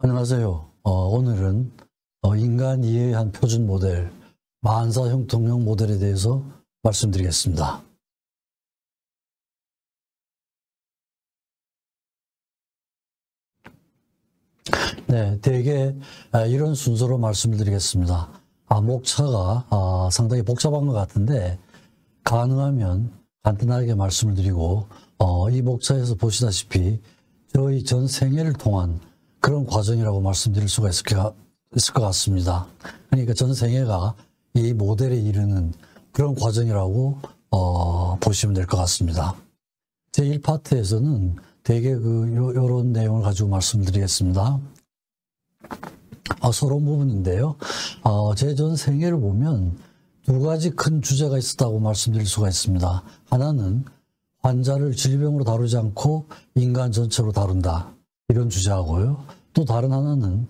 안녕하세요. 오늘은 인간 이해의 한 표준 모델, 만사 형통형 모델에 대해서 말씀드리겠습니다. 네, 대개 이런 순서로 말씀을 드리겠습니다. 목차가 상당히 복잡한 것 같은데 가능하면 간단하게 말씀을 드리고 이 목차에서 보시다시피 저희 전 생애를 통한 그런 과정이라고 말씀드릴 수가 있을 것 같습니다. 그러니까 전 생애가 이 모델에 이르는 그런 과정이라고 보시면 될 것 같습니다. 제1파트에서는 대개 요런 내용을 가지고 말씀드리겠습니다. 서론 부분인데요. 제 전 생애를 보면 두 가지 큰 주제가 있었다고 말씀드릴 수가 있습니다. 하나는 환자를 질병으로 다루지 않고 인간 전체로 다룬다. 이런 주제하고요. 또 다른 하나는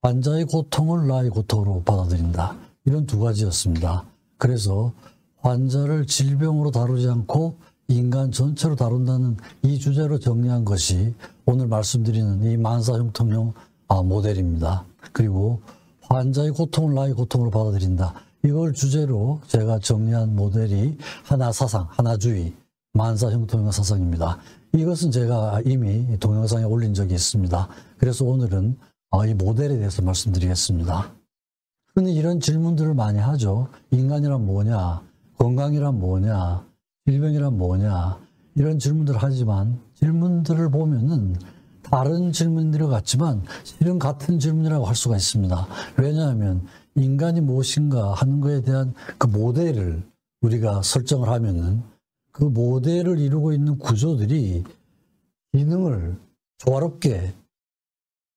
환자의 고통을 나의 고통으로 받아들인다. 이런 두 가지였습니다. 그래서 환자를 질병으로 다루지 않고 인간 전체로 다룬다는 이 주제로 정리한 것이 오늘 말씀드리는 이 만사 형통형 모델입니다. 그리고 환자의 고통을 나의 고통으로 받아들인다. 이걸 주제로 제가 정리한 모델이 하나사상, 하나주의, 만사 형통형 사상입니다. 이것은 제가 이미 동영상에 올린 적이 있습니다. 그래서 오늘은 이 모델에 대해서 말씀드리겠습니다. 흔히 이런 질문들을 많이 하죠. 인간이란 뭐냐? 건강이란 뭐냐? 질병이란 뭐냐? 이런 질문들을 하지만 질문들을 보면은 다른 질문들과 같지만 실은 같은 질문이라고 할 수가 있습니다. 왜냐하면 인간이 무엇인가 하는 것에 대한 그 모델을 우리가 설정을 하면은 그 모델을 이루고 있는 구조들이 기능을 조화롭게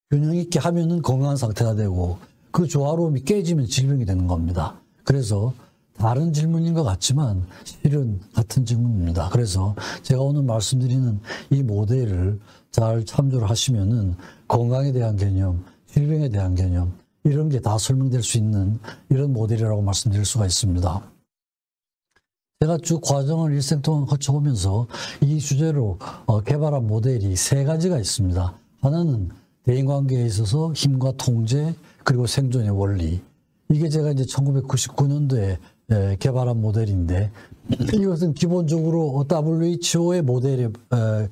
균형 있게 하면은 건강한 상태가 되고 그 조화로움이 깨지면 질병이 되는 겁니다. 그래서 다른 질문인 것 같지만 실은 같은 질문입니다. 그래서 제가 오늘 말씀드리는 이 모델을 잘 참조를 하시면은 건강에 대한 개념, 질병에 대한 개념 이런 게 다 설명될 수 있는 이런 모델이라고 말씀드릴 수가 있습니다. 제가 쭉 과정을 일생 동안 거쳐오면서 이 주제로 개발한 모델이 세 가지가 있습니다. 하나는 대인관계에 있어서 힘과 통제 그리고 생존의 원리. 이게 제가 이제 1999년도에 개발한 모델인데 이것은 기본적으로 WHO의 모델에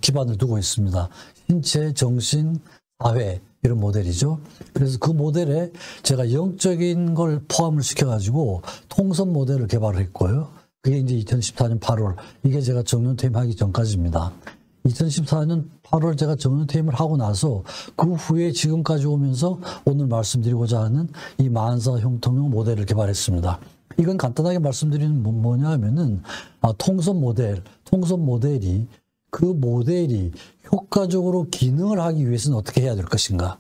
기반을 두고 있습니다. 신체, 정신, 사회 이런 모델이죠. 그래서 그 모델에 제가 영적인 걸 포함을 시켜가지고 통선 모델을 개발을 했고요. 그게 이제 2014년 8월. 이게 제가 정년퇴임하기 전까지입니다. 2014년 8월 제가 정년퇴임을 하고 나서 그 후에 지금까지 오면서 오늘 말씀드리고자 하는 이 만사 형통형 모델을 개발했습니다. 이건 간단하게 말씀드리는 뭐냐 하면은 통선 모델이 그 모델이 효과적으로 기능을 하기 위해서는 어떻게 해야 될 것인가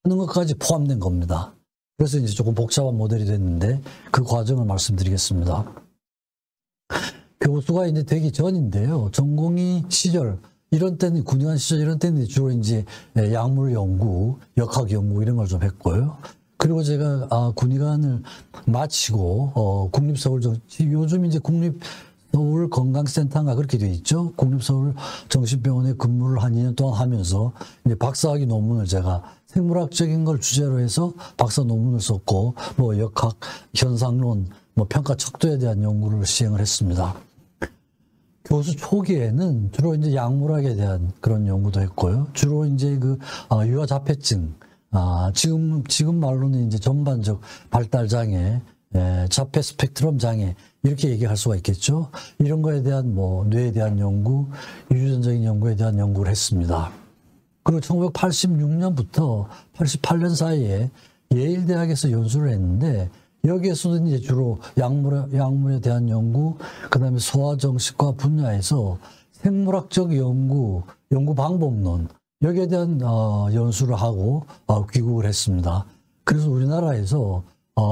하는 것까지 포함된 겁니다. 그래서 이제 조금 복잡한 모델이 됐는데 그 과정을 말씀드리겠습니다. 교수가 이제 되기 전인데요. 전공의 시절, 이런 때는 군의관 시절 이런 때는 주로 이제 약물 연구, 역학 연구 이런 걸 좀 했고요. 그리고 제가 군의관을 마치고 국립서울 요즘 이제 국립서울 건강센터인가 그렇게 돼 있죠. 국립서울 정신병원에 근무를 한 2년 동안 하면서 이제 박사학위 논문을 제가 생물학적인 걸 주제로 해서 박사 논문을 썼고 뭐 역학, 현상론, 뭐 평가 척도에 대한 연구를 시행을 했습니다. 교수 초기에는 주로 이제 약물학에 대한 그런 연구도 했고요. 주로 이제 유아자폐증, 지금 말로는 이제 전반적 발달장애, 자폐 스펙트럼 장애, 이렇게 얘기할 수가 있겠죠. 이런 거에 대한 뇌에 대한 연구, 유전적인 연구에 대한 연구를 했습니다. 그리고 1986년부터 88년 사이에 예일대학에서 연수를 했는데 여기에서도 이제 주로 약물에 대한 연구, 그 다음에 소아정신과 분야에서 생물학적 연구 방법론, 여기에 대한 연수를 하고 귀국을 했습니다. 그래서 우리나라에서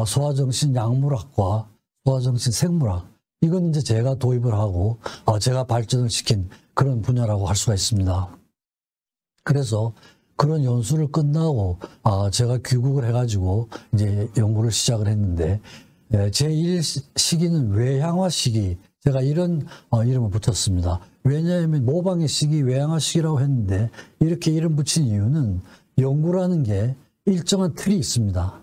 소아정신 약물학과 소아정신 생물학, 이건 이제 제가 도입을 하고 제가 발전을 시킨 그런 분야라고 할 수가 있습니다. 그래서 그런 연수를 끝나고 제가 귀국을 해가지고 이제 연구를 시작을 했는데 제1시기는 외향화 시기, 제가 이런 이름을 붙였습니다. 왜냐하면 모방의 시기, 외향화 시기라고 했는데 이렇게 이름 붙인 이유는 연구라는 게 일정한 틀이 있습니다.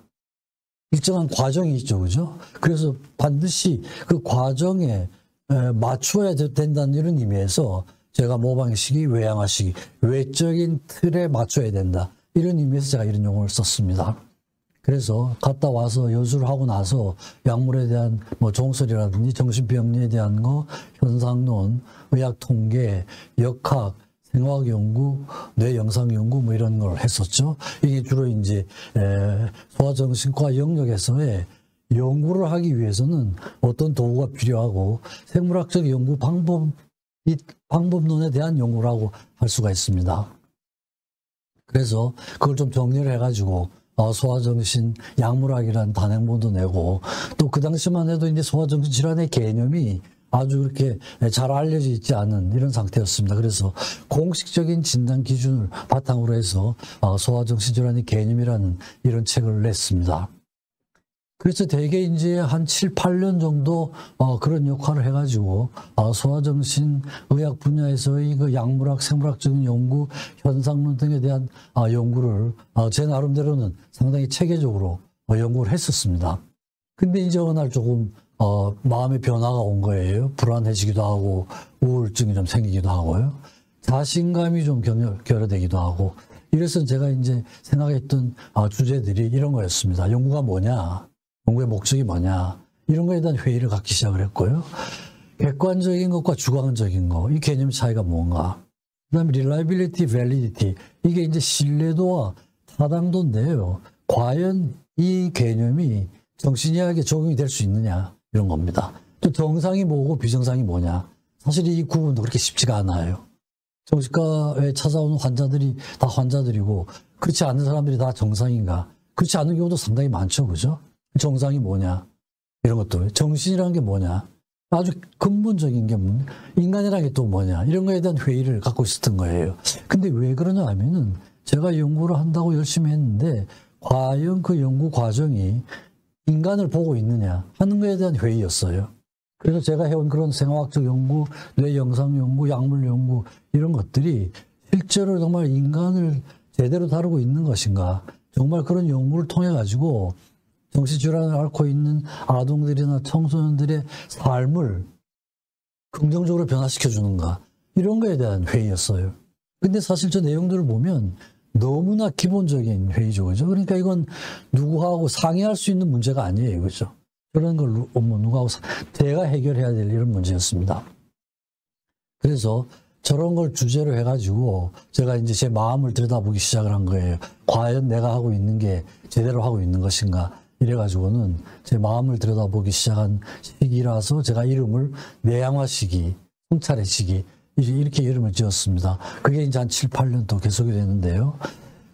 일정한 과정이 있죠. 그죠? 그래서 반드시 그 과정에 맞추어야 된다는 이런 의미에서 제가 모방식이 외양화식이 외적인 틀에 맞춰야 된다. 이런 의미에서 제가 이런 용어를 썼습니다. 그래서 갔다 와서 여수를 하고 나서 약물에 대한 뭐 종설이라든지 정신병리에 대한 거, 현상론, 의학 통계, 역학, 생화학 연구, 뇌 영상 연구 뭐 이런 걸 했었죠. 이게 주로 이제 소아정신과 영역에서의 연구를 하기 위해서는 어떤 도구가 필요하고 생물학적 연구 방법론에 대한 연구라고 할 수가 있습니다. 그래서 그걸 좀 정리를 해가지고 소아정신 약물학이라는 단행본도 내고 또 그 당시만 해도 이제 소아정신 질환의 개념이 아주 그렇게 잘 알려져 있지 않은 이런 상태였습니다. 그래서 공식적인 진단 기준을 바탕으로 해서 소아정신 질환의 개념이라는 이런 책을 냈습니다. 그래서 대개 이제 한 7, 8년 정도 그런 역할을 해가지고 소아정신 의학 분야에서의 그 약물학, 생물학적인 연구, 현상론 등에 대한 연구를 제 나름대로는 상당히 체계적으로 연구를 했었습니다. 근데 이제 어느 날 조금 마음의 변화가 온 거예요. 불안해지기도 하고 우울증이 좀 생기기도 하고요. 자신감이 좀 결여되기도 하고 이래서 제가 이제 생각했던 주제들이 이런 거였습니다. 연구가 뭐냐? 연구의 목적이 뭐냐? 이런 거에 대한 회의를 갖기 시작을 했고요. 객관적인 것과 주관적인 것, 이 개념 차이가 뭔가? 그 다음에 reliability, validity, 이게 이제 신뢰도와 타당도인데요. 과연 이 개념이 정신의학에 적용이 될 수 있느냐? 이런 겁니다. 또 정상이 뭐고 비정상이 뭐냐? 사실 이 구분도 그렇게 쉽지가 않아요. 정신과에 찾아오는 환자들이 다 환자들이고 그렇지 않은 사람들이 다 정상인가? 그렇지 않은 경우도 상당히 많죠. 그죠? 정상이 뭐냐? 이런 것도. 정신이라는 게 뭐냐? 아주 근본적인 게 뭐냐? 인간이라는 게 또 뭐냐? 이런 거에 대한 회의를 갖고 있었던 거예요. 근데 왜 그러냐 하면은 제가 연구를 한다고 열심히 했는데 과연 그 연구 과정이 인간을 보고 있느냐 하는 거에 대한 회의였어요. 그래서 제가 해온 그런 생화학적 연구, 뇌 영상 연구, 약물 연구 이런 것들이 실제로 정말 인간을 제대로 다루고 있는 것인가? 정말 그런 연구를 통해 가지고 정신질환을 앓고 있는 아동들이나 청소년들의 삶을 긍정적으로 변화시켜 주는가? 이런 거에 대한 회의였어요. 근데 사실 저 내용들을 보면 너무나 기본적인 회의죠. 그죠? 그러니까 이건 누구하고 상의할 수 있는 문제가 아니에요. 그죠? 그런 걸 뭐 누구하고 제가 해결해야 될 이런 문제였습니다. 그래서 저런 걸 주제로 해가지고 제가 이제 제 마음을 들여다보기 시작을 한 거예요. 과연 내가 하고 있는 게 제대로 하고 있는 것인가? 이래가지고는 제 마음을 들여다보기 시작한 시기라서 제가 이름을 내양화 시기, 성찰의 시기, 이렇게 이름을 지었습니다. 그게 이제 한 7, 8년 또 계속이 되는데요.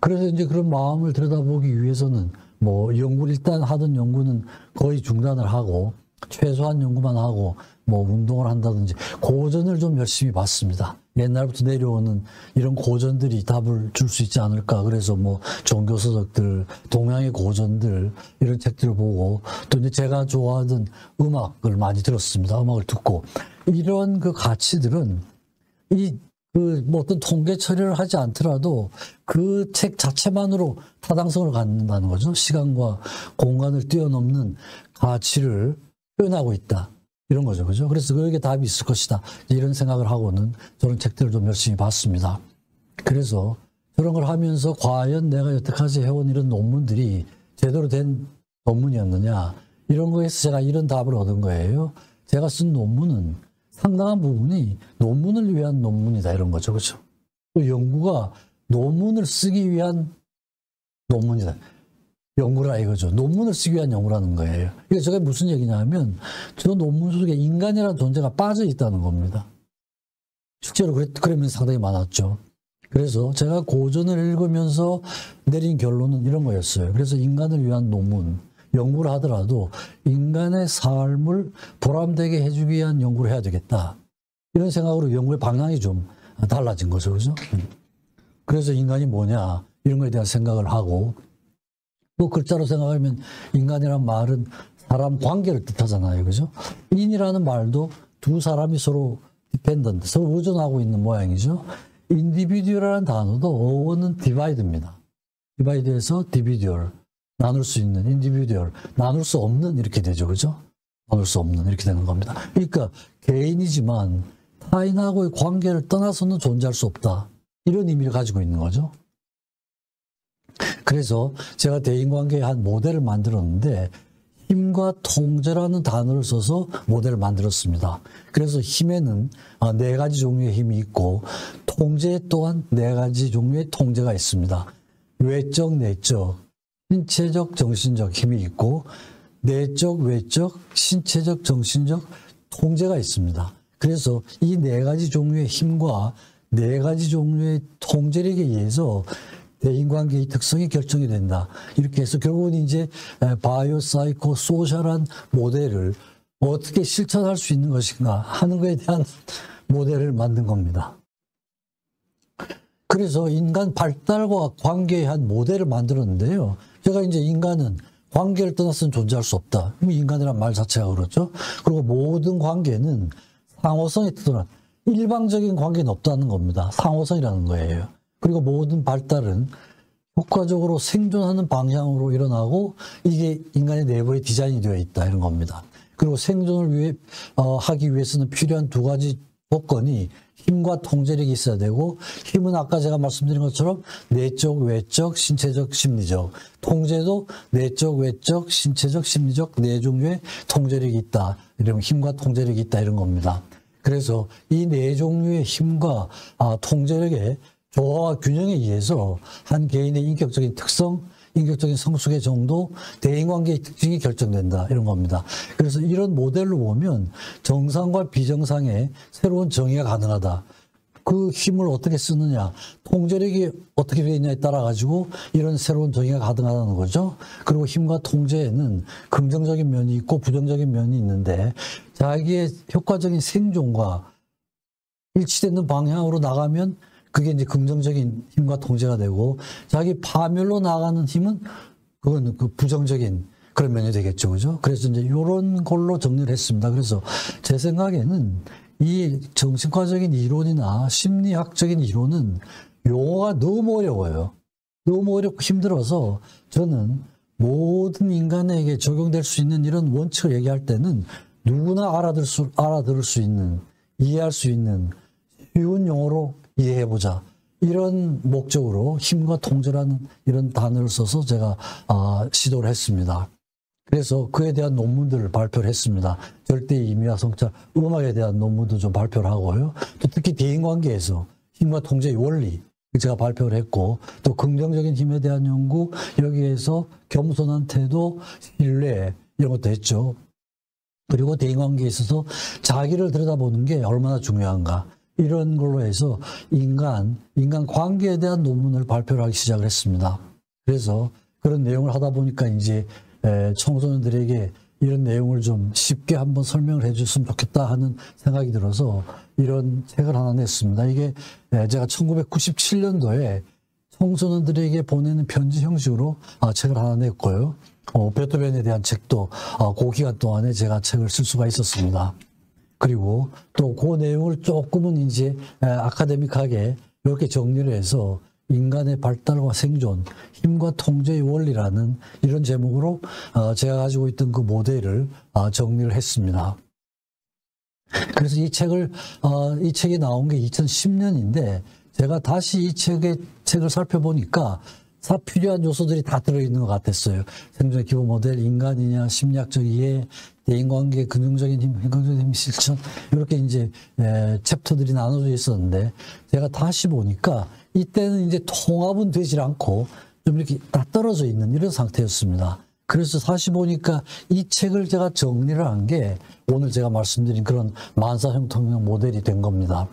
그래서 이제 그런 마음을 들여다보기 위해서는 뭐 연구를 일단 하던 연구는 거의 중단을 하고 최소한 연구만 하고 뭐 운동을 한다든지 고전을 좀 열심히 봤습니다. 옛날부터 내려오는 이런 고전들이 답을 줄 수 있지 않을까. 그래서 뭐 종교서적들, 동양의 고전들 이런 책들을 보고 또 이제 제가 좋아하던 음악을 많이 들었습니다. 음악을 듣고 이런 그 가치들은 뭐 어떤 통계 처리를 하지 않더라도 그 책 자체만으로 타당성을 갖는다는 거죠. 시간과 공간을 뛰어넘는 가치를 표현하고 있다. 이런 거죠. 그죠? 그래서 거기에 답이 있을 것이다. 이런 생각을 하고는 저런 책들을 좀 열심히 봤습니다. 그래서 저런 걸 하면서 과연 내가 여태까지 해온 이런 논문들이 제대로 된 논문이었느냐. 이런 거에서 제가 이런 답을 얻은 거예요. 제가 쓴 논문은 상당한 부분이 논문을 위한 논문이다. 이런 거죠. 그렇죠? 또 연구가 논문을 쓰기 위한 논문이다. 연구라 이거죠. 논문을 쓰기 위한 연구라는 거예요. 이게 저게 무슨 얘기냐 하면 저 논문 속에 인간이라는 존재가 빠져 있다는 겁니다. 실제로 그러면 상당히 많았죠. 그래서 제가 고전을 읽으면서 내린 결론은 이런 거였어요. 그래서 인간을 위한 논문, 연구를 하더라도 인간의 삶을 보람되게 해주기 위한 연구를 해야 되겠다. 이런 생각으로 연구의 방향이 좀 달라진 거죠. 그죠? 그래서 인간이 뭐냐, 이런 거에 대한 생각을 하고, 또 글자로 생각하면 인간이란 말은 사람 관계를 뜻하잖아요. 그죠? 인이라는 말도 두 사람이 서로 디펜던트, 서로 의존하고 있는 모양이죠. 인디비듀얼이라는 단어도 어원은 디바이드입니다. 디바이드해서 디비듀얼, 나눌 수 있는, 인디비듀얼, 나눌 수 없는 이렇게 되죠. 그죠? 나눌 수 없는 이렇게 되는 겁니다. 그러니까 개인이지만 타인하고의 관계를 떠나서는 존재할 수 없다. 이런 의미를 가지고 있는 거죠. 그래서 제가 대인관계의 한 모델을 만들었는데 힘과 통제라는 단어를 써서 모델을 만들었습니다. 그래서 힘에는 4가지 종류의 힘이 있고 통제에 또한 4가지 종류의 통제가 있습니다. 외적, 내적, 신체적, 정신적 힘이 있고 내적, 외적, 신체적, 정신적 통제가 있습니다. 그래서 이 4가지 종류의 힘과 4가지 종류의 통제력에 의해서 대인관계의 특성이 결정이 된다. 이렇게 해서 결국은 이제 바이오, 사이코, 소셜한 모델을 어떻게 실천할 수 있는 것인가 하는 것에 대한 모델을 만든 겁니다. 그래서 인간 발달과 관계의 한 모델을 만들었는데요. 제가 이제 인간은 관계를 떠나서는 존재할 수 없다. 인간이란 말 자체가 그렇죠. 그리고 모든 관계는 상호성에 뜨거운 일방적인 관계는 없다는 겁니다. 상호성이라는 거예요. 그리고 모든 발달은 효과적으로 생존하는 방향으로 일어나고 이게 인간의 내부에 디자인이 되어 있다 이런 겁니다. 그리고 생존을 하기 위해서는 필요한 2가지 조건이 힘과 통제력이 있어야 되고 힘은 아까 제가 말씀드린 것처럼 내적, 외적, 신체적, 심리적 통제도 내적, 외적, 신체적, 심리적 4종류의 통제력이 있다. 이러면 힘과 통제력이 있다 이런 겁니다. 그래서 이 4종류의 힘과 통제력의 조화와 균형에 의해서 한 개인의 인격적인 특성, 인격적인 성숙의 정도, 대인관계의 특징이 결정된다 이런 겁니다. 그래서 이런 모델로 보면 정상과 비정상의 새로운 정의가 가능하다. 그 힘을 어떻게 쓰느냐, 통제력이 어떻게 되어 있냐에 따라 가지고 이런 새로운 정의가 가능하다는 거죠. 그리고 힘과 통제에는 긍정적인 면이 있고 부정적인 면이 있는데 자기의 효과적인 생존과 일치되는 방향으로 나가면 그게 이제 긍정적인 힘과 통제가 되고 자기 파멸로 나가는 힘은 그건 그 부정적인 그런 면이 되겠죠. 그죠? 그래서 이제 이런 걸로 정리를 했습니다. 그래서 제 생각에는 이 정신과적인 이론이나 심리학적인 이론은 용어가 너무 어려워요. 너무 어렵고 힘들어서 저는 모든 인간에게 적용될 수 있는 이런 원칙을 얘기할 때는 누구나 알아들을 수 있는, 이해할 수 있는 쉬운 용어로 이해해보자. 이런 목적으로 힘과 통제라는 이런 단어를 써서 제가 시도를 했습니다. 그래서 그에 대한 논문들을 발표를 했습니다. 절대의 의미와 성찰, 음악에 대한 논문도 좀 발표를 하고요. 또 특히 대인관계에서 힘과 통제의 원리 제가 발표를 했고 또 긍정적인 힘에 대한 연구, 여기에서 겸손한 태도, 신뢰 이런 것도 했죠. 그리고 대인관계에 있어서 자기를 들여다보는 게 얼마나 중요한가. 이런 걸로 해서 인간 관계에 대한 논문을 발표를 하기 시작을 했습니다. 그래서 그런 내용을 하다 보니까 이제 청소년들에게 이런 내용을 좀 쉽게 한번 설명을 해줬으면 좋겠다 하는 생각이 들어서 이런 책을 하나 냈습니다. 이게 제가 1997년도에 청소년들에게 보내는 편지 형식으로 책을 하나 냈고요. 베토벤에 대한 책도 그 기간 동안에 제가 책을 쓸 수가 있었습니다. 그리고 또 그 내용을 조금은 이제 아카데믹하게 이렇게 정리를 해서 인간의 발달과 생존, 힘과 통제의 원리라는 이런 제목으로 제가 가지고 있던 그 모델을 정리를 했습니다. 그래서 이 책이 나온 게 2010년인데 제가 다시 이 책을 살펴보니까 필요한 요소들이 다 들어있는 것 같았어요. 생존의 기본 모델, 인간이냐, 심리학적 이해, 대인관계, 긍정적인 힘, 긍정적인 힘 실천 이렇게 이제 챕터들이 나눠져 있었는데 제가 다시 보니까 이때는 이제 통합은 되질 않고 좀 이렇게 다 떨어져 있는 이런 상태였습니다. 그래서 다시 보니까 이 책을 제가 정리를 한 게 오늘 제가 말씀드린 그런 만사형통형 모델이 된 겁니다.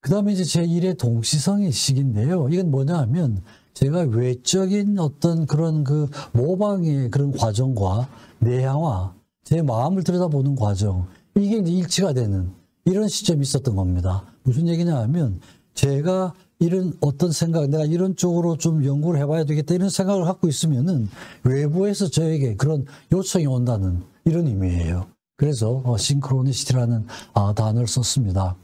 그 다음에 이제 제1의 동시성의 식인데요. 이건 뭐냐 하면 제가 외적인 어떤 그런 그 모방의 그런 과정과 내향화, 제 마음을 들여다보는 과정, 이게 이제 일치가 되는 이런 시점이 있었던 겁니다. 무슨 얘기냐 하면 제가 이런 어떤 생각, 내가 이런 쪽으로 좀 연구를 해봐야 되겠다 이런 생각을 갖고 있으면은 외부에서 저에게 그런 요청이 온다는 이런 의미예요. 그래서 싱크로니시티라는 단어를 썼습니다.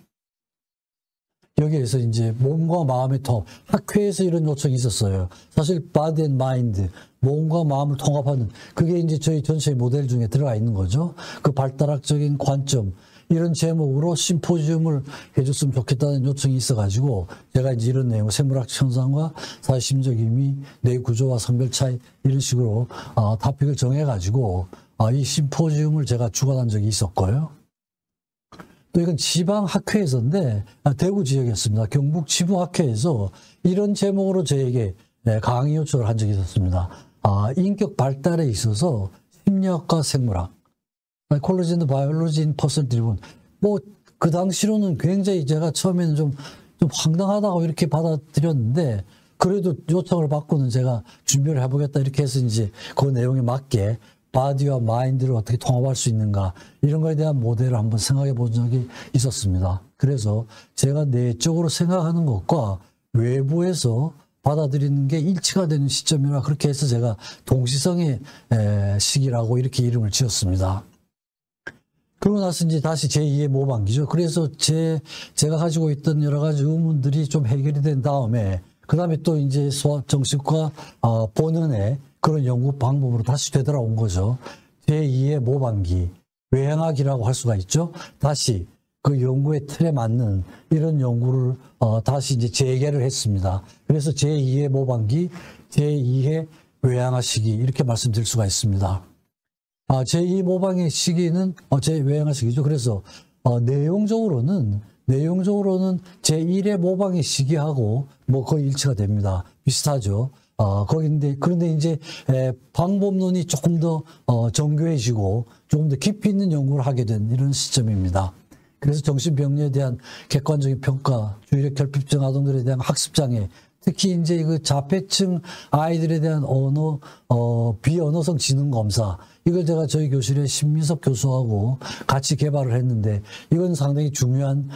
여기에서 이제 몸과 마음의 통합, 학회에서 이런 요청이 있었어요. 사실 body and mind, 몸과 마음을 통합하는, 그게 이제 저희 전체의 모델 중에 들어가 있는 거죠. 그 발달학적인 관점, 이런 제목으로 심포지움을 해줬으면 좋겠다는 요청이 있어가지고 제가 이제 이런 내용, 생물학 현상과 사회심적 의미, 뇌 구조와 성별 차이, 이런 식으로 토픽을 정해가지고 이 심포지움을 제가 주관한 적이 있었고요. 또 이건 지방학회에서인데 대구 지역이었습니다. 경북 지부학회에서 이런 제목으로 저에게 강의 요청을 한 적이 있었습니다. 인격 발달에 있어서 심리학과 생물학, Psychology and Biology in Person Driven. 뭐 그 당시로는 굉장히 제가 처음에는 좀 황당하다고 이렇게 받아들였는데, 그래도 요청을 받고는 제가 준비를 해보겠다 이렇게 해서 이제 그 내용에 맞게 바디와 마인드를 어떻게 통합할 수 있는가, 이런 거에 대한 모델을 한번 생각해 본 적이 있었습니다. 그래서 제가 내적으로 생각하는 것과 외부에서 받아들이는 게 일치가 되는 시점이라, 그렇게 해서 제가 동시성의 시기라고 이렇게 이름을 지었습니다. 그러고 나서 이제 다시 제2의 모방기죠. 그래서 제가 가지고 있던 여러 가지 의문들이 좀 해결이 된 다음에, 그 다음에 또 이제 정신과 본연의 그런 연구 방법으로 다시 되돌아온 거죠. 제2의 모방기, 외행학이라고 할 수가 있죠. 다시 그 연구의 틀에 맞는 이런 연구를 다시 이제 재개를 했습니다. 그래서 제2의 모방기, 제2의 외행학 시기, 이렇게 말씀드릴 수가 있습니다. 제2 모방의 시기는 제2외행학 시기죠. 그래서 내용적으로는 제1의 모방의 시기하고 뭐 거의 일치가 됩니다. 비슷하죠. 그런데 이제 방법론이 조금 더 정교해지고 조금 더 깊이 있는 연구를 하게 된 이런 시점입니다. 그래서 정신병리에 대한 객관적인 평가, 주의력 결핍증 아동들에 대한 학습장애, 특히 이제 그 자폐증 아이들에 대한 비언어성 지능 검사, 이걸 제가 저희 교실에 신민섭 교수하고 같이 개발을 했는데, 이건 상당히 중요한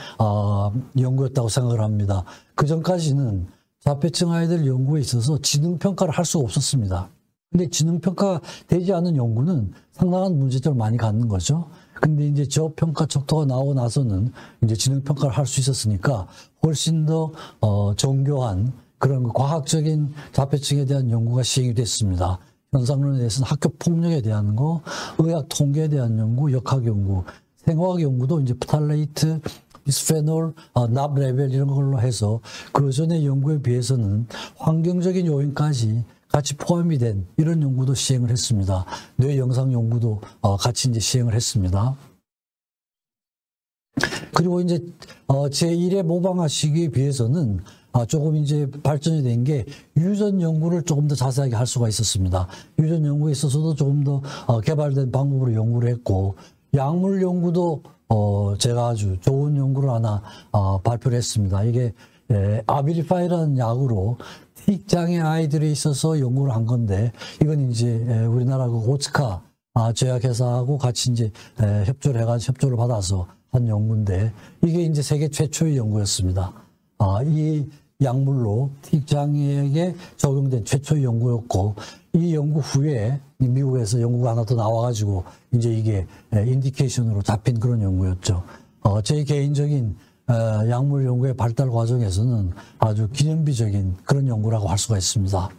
연구였다고 생각을 합니다. 그 전까지는 자폐증 아이들 연구에 있어서 지능평가를 할 수가 없었습니다. 근데 지능평가 되지 않은 연구는 상당한 문제점을 많이 갖는 거죠. 근데 이제 저평가 척도가 나오고 나서는 이제 지능평가를 할 수 있었으니까 훨씬 더 정교한 그런 과학적인 자폐증에 대한 연구가 시행이 됐습니다. 현상론에 대해서는 학교 폭력에 대한 거, 의학 통계에 대한 연구, 역학 연구, 생화학 연구도 이제 프탈레이트, 비스페놀, 납 레벨 이런 걸로 해서 그 전의 연구에 비해서는 환경적인 요인까지 같이 포함이 된 이런 연구도 시행을 했습니다. 뇌 영상 연구도 같이 이제 시행을 했습니다. 그리고 이제 제1의 모방학 시기에 비해서는 조금 이제 발전이 된 게 유전 연구를 조금 더 자세하게 할 수가 있었습니다. 유전 연구에 있어서도 조금 더 개발된 방법으로 연구를 했고, 약물 연구도 제가 아주 좋은 연구를 하나 발표를 했습니다. 이게 아비리파이라는 약으로 틱장애 아이들에 있어서 연구를 한 건데, 이건 이제 우리나라 그 오츠카 제약회사하고 같이 이제 협조를 받아서 한 연구인데, 이게 이제 세계 최초의 연구였습니다. 이 약물로 틱장애에게 적용된 최초의 연구였고, 이 연구 후에 미국에서 연구가 하나 더 나와가지고 이제 이게 인디케이션으로 잡힌 그런 연구였죠. 제 개인적인 약물 연구의 발달 과정에서는 아주 기념비적인 그런 연구라고 할 수가 있습니다.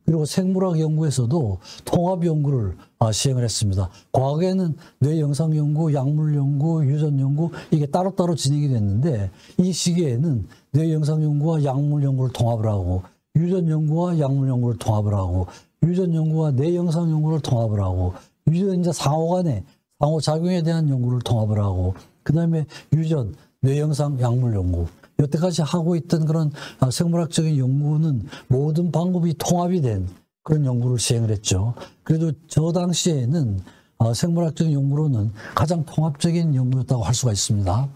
그리고 생물학 연구에서도 통합 연구를 시행을 했습니다. 과거에는 뇌 영상 연구, 약물 연구, 유전 연구, 이게 따로따로 진행이 됐는데, 이 시기에는 뇌 영상 연구와 약물 연구를 통합을 하고, 유전 연구와 약물 연구를 통합을 하고, 유전 연구와 뇌 영상 연구를 통합을 하고, 유전자 상호간의 상호작용에 대한 연구를 통합을 하고, 그 다음에 유전, 뇌 영상, 약물 연구, 여태까지 하고 있던 그런 생물학적인 연구는 모든 방법이 통합이 된 그런 연구를 시행을 했죠. 그래도 저 당시에는 생물학적인 연구로는 가장 통합적인 연구였다고 할 수가 있습니다.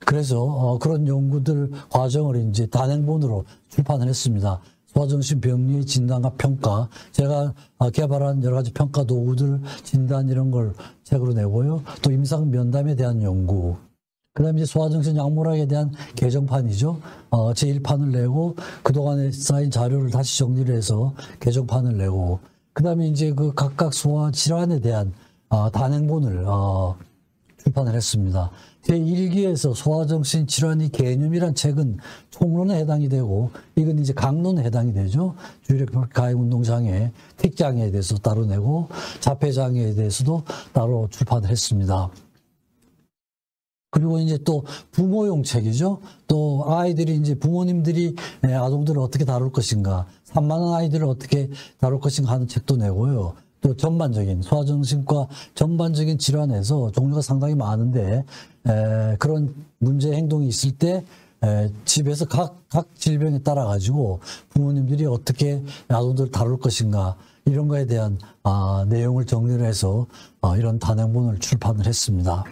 그래서 그런 연구들 과정을 이제 단행본으로 출판을 했습니다. 소아정신병리의 진단과 평가, 제가 개발한 여러 가지 평가 도구들, 진단 이런 걸 책으로 내고요. 또 임상 면담에 대한 연구, 그 다음에 이제 소아정신 약물학에 대한 개정판이죠. 제1판을 내고, 그동안에 쌓인 자료를 다시 정리를 해서 개정판을 내고, 그 다음에 이제 그 각각 소아 질환에 대한 단행본을 출판을 했습니다. 제1기에서 소아정신 질환의 개념이란 책은 총론에 해당이 되고, 이건 이제 강론에 해당이 되죠. 주의력 가해운동장애, 틱장애에 대해서 따로 내고, 자폐장애에 대해서도 따로 출판을 했습니다. 그리고 이제 또 부모용 책이죠. 또 아이들이 이제 부모님들이 아동들을 어떻게 다룰 것인가, 산만한 아이들을 어떻게 다룰 것인가 하는 책도 내고요. 또 전반적인 소아정신과 전반적인 질환에서 종류가 상당히 많은데 그런 문제 행동이 있을 때 집에서 각 질병에 따라 가지고 부모님들이 어떻게 아동들을 다룰 것인가 이런 거에 대한 내용을 정리를 해서 이런 단행본을 출판을 했습니다.